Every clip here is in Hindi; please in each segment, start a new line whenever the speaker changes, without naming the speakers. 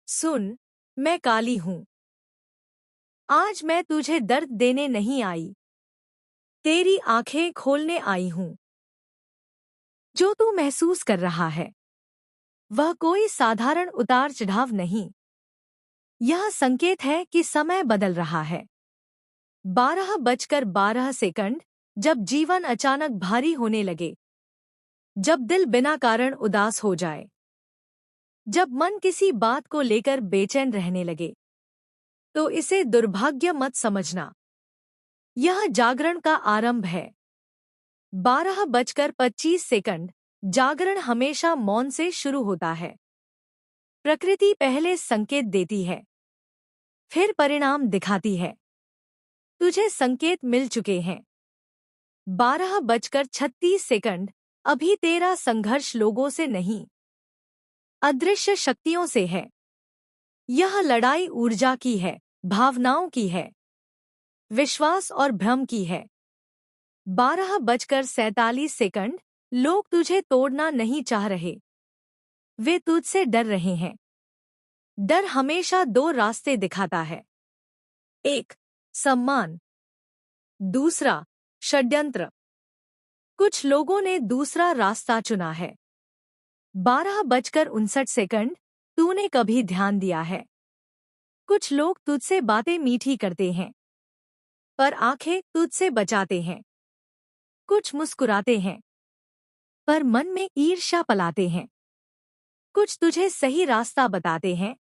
सुन, मैं काली हूँ। आज मैं तुझे दर्द देने नहीं आई, तेरी आंखें खोलने आई हूँ। जो तू महसूस कर रहा है वह कोई साधारण उतार चढ़ाव नहीं। यह संकेत है कि समय बदल रहा है। 12:12 जब जीवन अचानक भारी होने लगे, जब दिल बिना कारण उदास हो जाए, जब मन किसी बात को लेकर बेचैन रहने लगे, तो इसे दुर्भाग्य मत समझना। यह जागरण का आरंभ है। 12:25 जागरण हमेशा मौन से शुरू होता है। प्रकृति पहले संकेत देती है, फिर परिणाम दिखाती है। तुझे संकेत मिल चुके हैं। 12:36 अभी तेरा संघर्ष लोगों से नहीं, अदृश्य शक्तियों से है। यह लड़ाई ऊर्जा की है, भावनाओं की है, विश्वास और भ्रम की है। 12:47 लोग तुझे तोड़ना नहीं चाह रहे, वे तुझसे डर रहे हैं। डर हमेशा दो रास्ते दिखाता है, एक सम्मान, दूसरा षड्यंत्र। कुछ लोगों ने दूसरा रास्ता चुना है। 12:59 तूने कभी ध्यान दिया है? कुछ लोग तुझसे बातें मीठी करते हैं, पर आंखें तुझसे बचाते हैं। कुछ मुस्कुराते हैं, पर मन में ईर्ष्या पलाते हैं। कुछ तुझे सही रास्ता बताते हैं,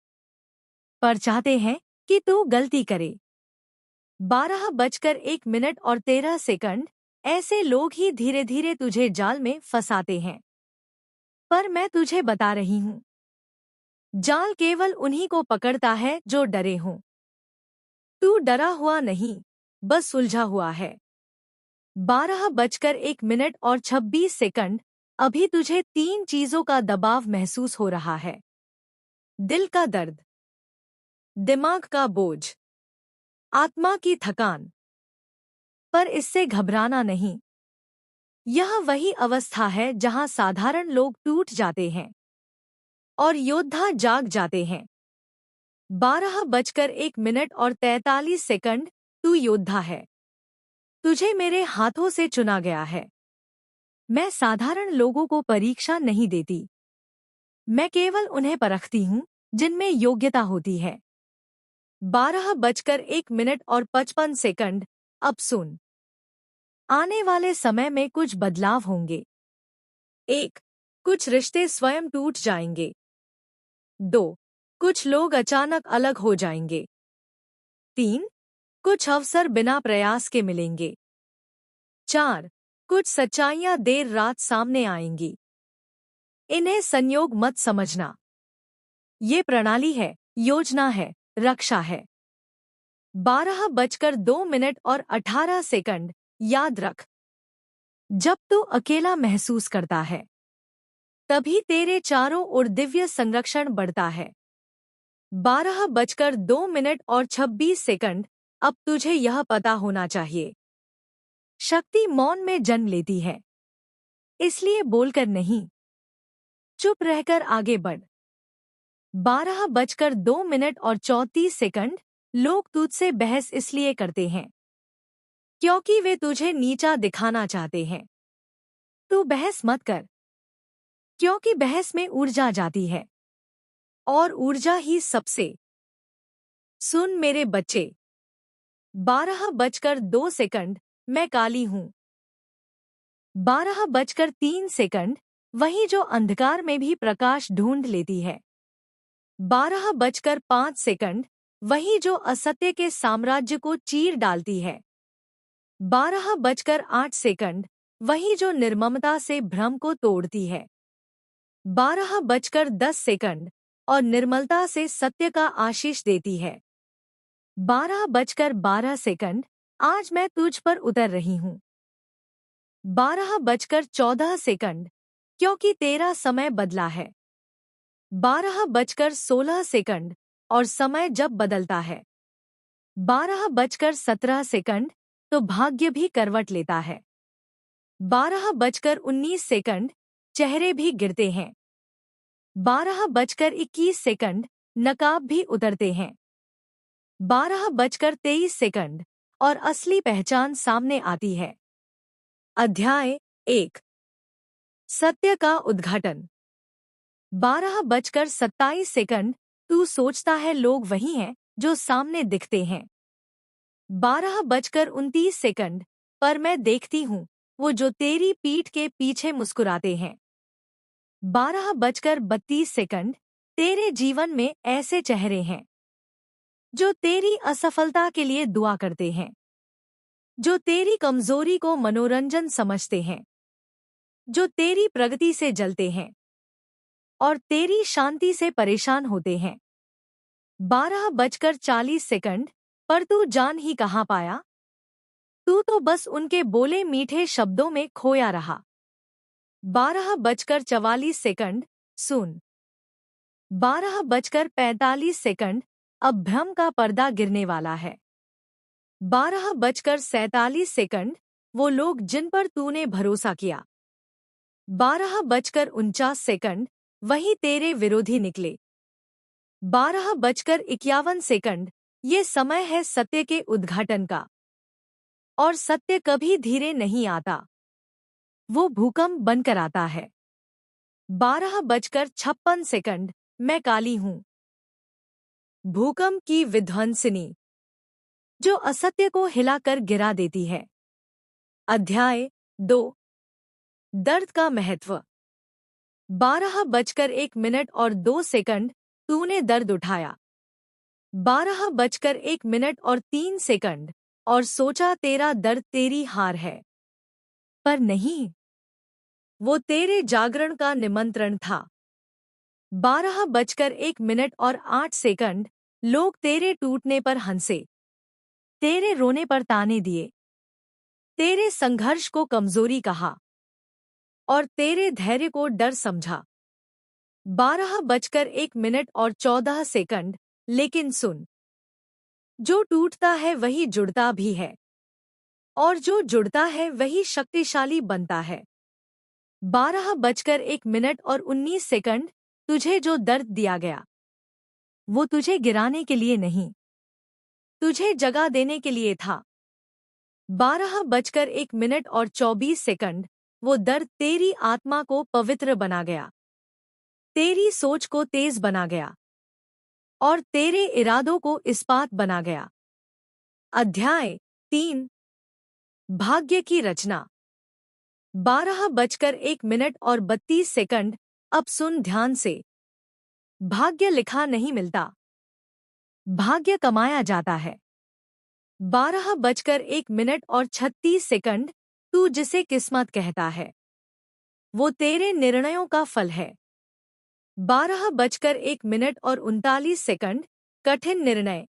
पर चाहते हैं कि तू गलती करे। 12:01 ऐसे लोग ही धीरे धीरे तुझे जाल में फंसाते हैं। पर मैं तुझे बता रही हूँ, जाल केवल उन्हीं को पकड़ता है जो डरे हों। तू डरा हुआ नहीं, बस उलझा हुआ है। 12:01 अभी तुझे 3 चीजों का दबाव महसूस हो रहा है। दिल का दर्द, दिमाग का बोझ, आत्मा की थकान। पर इससे घबराना नहीं। यह वही अवस्था है जहां साधारण लोग टूट जाते हैं और योद्धा जाग जाते हैं। 12:43 तू योद्धा है। तुझे मेरे हाथों से चुना गया है। मैं साधारण लोगों को परीक्षा नहीं देती। मैं केवल उन्हें परखती हूँ जिनमें योग्यता होती है। 12:55 अब सुन। आने वाले समय में कुछ बदलाव होंगे। 1. कुछ रिश्ते स्वयं टूट जाएंगे। 2. कुछ लोग अचानक अलग हो जाएंगे। 3. कुछ अवसर बिना प्रयास के मिलेंगे। 4. कुछ सच्चाइयां देर रात सामने आएंगी। इन्हें संयोग मत समझना। ये प्रणाली है, योजना है, रक्षा है। 12:02 याद रख, जब तू अकेला महसूस करता है, तभी तेरे चारों ओर दिव्य संरक्षण बढ़ता है। 12:02 अब तुझे यह पता होना चाहिए, शक्ति मौन में जन्म लेती है। इसलिए बोलकर नहीं, चुप रहकर आगे बढ़। 12:02 लोग तुझसे बहस इसलिए करते हैं क्योंकि वे तुझे नीचा दिखाना चाहते हैं। तू बहस मत कर, क्योंकि बहस में ऊर्जा जाती है, और ऊर्जा ही सबसे। सुन मेरे बच्चे, 12:02 मैं काली हूँ। 12:03 वही जो अंधकार में भी प्रकाश ढूंढ लेती है। 12:05 वही जो असत्य के साम्राज्य को चीर डालती है। 12:08 वही जो निर्ममता से भ्रम को तोड़ती है। 12:10 और निर्मलता से सत्य का आशीष देती है। 12:12 आज मैं तुझ पर उतर रही हूँ। 12:14 क्योंकि तेरा समय बदला है। 12:16 और समय जब बदलता है। 12:17 तो भाग्य भी करवट लेता है। 12:19 चेहरे भी गिरते हैं। 12:21 नकाब भी उतरते हैं। 12:23 और असली पहचान सामने आती है। अध्याय 1। सत्य का उद्घाटन। 12:27 तू सोचता है लोग वही हैं जो सामने दिखते हैं। 12:29 पर मैं देखती हूँ वो जो तेरी पीठ के पीछे मुस्कुराते हैं। 12:32 तेरे जीवन में ऐसे चेहरे हैं जो तेरी असफलता के लिए दुआ करते हैं, जो तेरी कमजोरी को मनोरंजन समझते हैं, जो तेरी प्रगति से जलते हैं और तेरी शांति से परेशान होते हैं। 12:40 पर तू जान ही कहाँ पाया? तू तो बस उनके बोले मीठे शब्दों में खोया रहा। 12:44 सुन। 12:45 अब भ्रम का पर्दा गिरने वाला है। 12:47 वो लोग जिन पर तूने भरोसा किया। 12:49 वही तेरे विरोधी निकले। 12:51 ये समय है सत्य के उद्घाटन का। और सत्य कभी धीरे नहीं आता, वो भूकंप बनकर आता है। 12:56 मैं काली हूँ, भूकंप की विध्वंसिनी जो असत्य को हिलाकर गिरा देती है। अध्याय 2। दर्द का महत्व। 12:01 तूने दर्द उठाया। 12:01 और सोचा तेरा दर्द तेरी हार है, पर नहीं, वो तेरे जागरण का निमंत्रण था। 12:01 लोग तेरे टूटने पर हंसे, तेरे रोने पर ताने दिए, तेरे संघर्ष को कमजोरी कहा और तेरे धैर्य को डर समझा। 12:01 लेकिन सुन, जो टूटता है वही जुड़ता भी है और जो जुड़ता है वही शक्तिशाली बनता है। 12:19 तुझे जो दर्द दिया गया वो तुझे गिराने के लिए नहीं, तुझे जगा देने के लिए था। 12:24 वो दर्द तेरी आत्मा को पवित्र बना गया, तेरी सोच को तेज बना गया और तेरे इरादों को इस्पात बना गया। अध्याय 3। भाग्य की रचना। 12:31 अब सुन ध्यान से। भाग्य लिखा नहीं मिलता, भाग्य कमाया जाता है। 12:31 तू जिसे किस्मत कहता है वो तेरे निर्णयों का फल है। 12:39 कठिन निर्णय,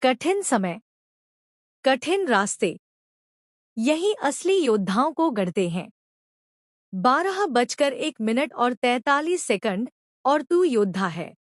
कठिन समय, कठिन रास्ते यही असली योद्धाओं को गढ़ते हैं। 12:43 और तू योद्धा है।